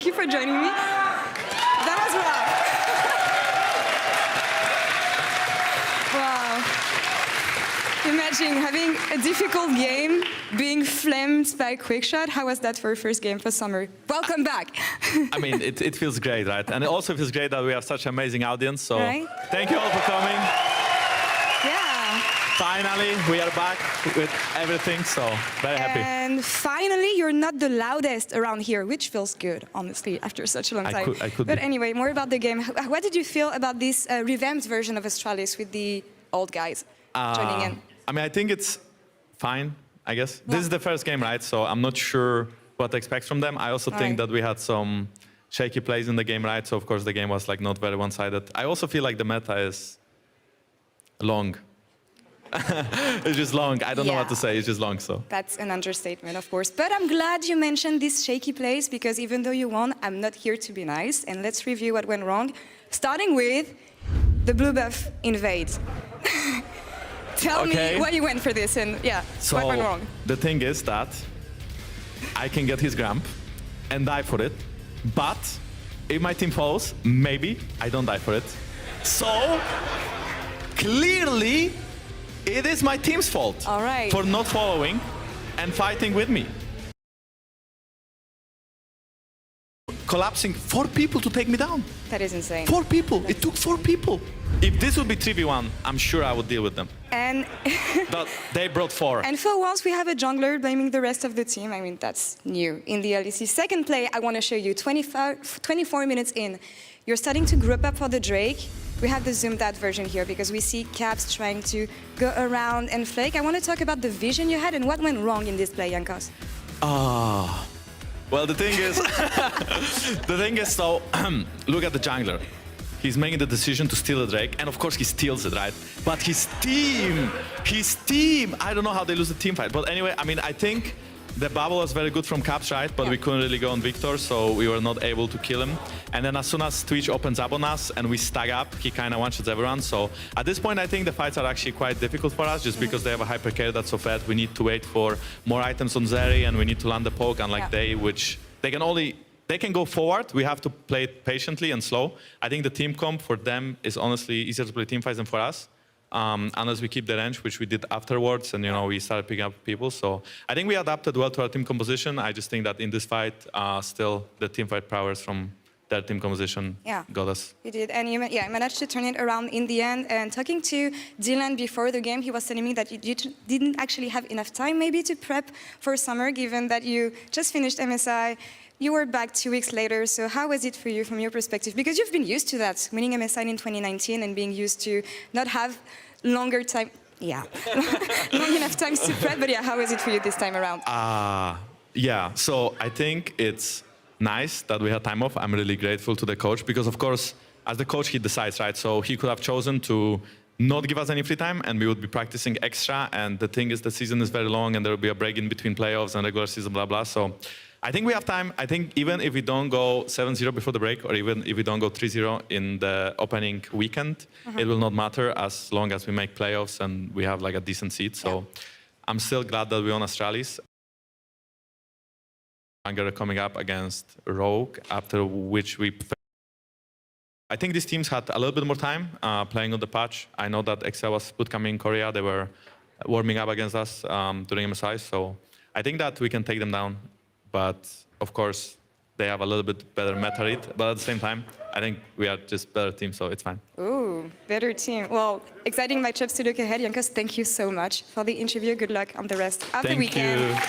Thank you for joining me. That was wow. Wow. Imagine having a difficult game, being flamed by Quickshot. How was that for your first game for summer? Welcome back. I mean, it feels great, right? And it also feels great that we have such an amazing audience. So thank you all for coming. Yeah. Finally, we are back with everything, so very happy. And finally, you're not the loudest around here, which feels good, honestly, after such a long time. I could but be. anyway, more about the game. What did you feel about this revamped version of Astralis with the old guys joining in? I mean, I think it's fine, I guess. Yeah. This is the first game, right? So I'm not sure what to expect from them. I also think that we had some shaky plays in the game, right? So of course the game was like not very one-sided. I also feel like the meta is long. It's just long. I don't know what to say. It's just long, so. That's an understatement, of course. But I'm glad you mentioned these shaky plays, because even though you won, I'm not here to be nice. And let's review what went wrong, starting with the blue buff invade. Tell me why you went for this and so what went wrong. The thing is that I can get his Gramp and die for it, but if my team falls, maybe I don't die for it. So clearly it is my team's fault for not following and fighting with me. Collapsing 4 people to take me down. That is insane. 4 people. It took 4 people. If this would be 3v1, I'm sure I would deal with them. And but they brought 4. And for once, we have a jungler blaming the rest of the team. I mean, that's new in the LEC. Second play, I want to show you 24 minutes in. You're starting to group up for the Drake. We have the zoomed out version here because we see Caps trying to go around and flake. I want to talk about the vision you had and what went wrong in this play, Jankos. Well, the thing is, so look at the jungler. He's making the decision to steal the Drake, and of course he steals it, right? But his team, I don't know how they lose the team fight. But anyway, I mean, I think the bubble was very good from Caps, right? But we couldn't really go on Victor, so we were not able to kill him. And then as soon as Twitch opens up on us and we stack up, he kind of one-shots everyone. So at this point, I think the fights are actually quite difficult for us, just because they have a hyper carry that's so fat. We need to wait for more items on Zeri, and we need to land the poke, unlike which they can go forward. We have to play it patiently and slow. I think the team comp for them is honestly easier to play team fights than for us, unless we keep the range, which we did afterwards, and we started picking up people. So I think we adapted well to our team composition. I just think that in this fight, still the team fight prowess from their team composition got us. You did, and you managed to turn it around in the end. And talking to Dylan before the game, he was telling me that you didn't actually have enough time maybe to prep for summer, given that you just finished MSI. You were back 2 weeks later, so how was it for you from your perspective? Because you've been used to that, winning MSI in 2019 and being used to not have longer time, long enough times to prep, but how was it for you this time around? So I think it's nice that we had time off. I'm really grateful to the coach, because of course, as the coach, he decides, right? So he could have chosen to not give us any free time, and we would be practicing extra. And the thing is, the season is very long, and there will be a break in between playoffs and regular season, blah, blah. So I think we have time. I think even if we don't go 7-0 before the break, or even if we don't go 3-0 in the opening weekend, it will not matter as long as we make playoffs and we have like a decent seed. So I'm still glad that we won Astralis. We're coming up against Rogue, after which I think these teams had a little bit more time playing on the patch. I know that Excel was bootcamping in Korea. They were warming up against us during MSI. So I think that we can take them down. But of course, they have a little bit better meta read. But at the same time, I think we are just better team, so it's fine. Ooh, better team. Well, exciting matchups to look ahead. Jankos, thank you so much for the interview. Good luck on the rest of the weekend. Thank you.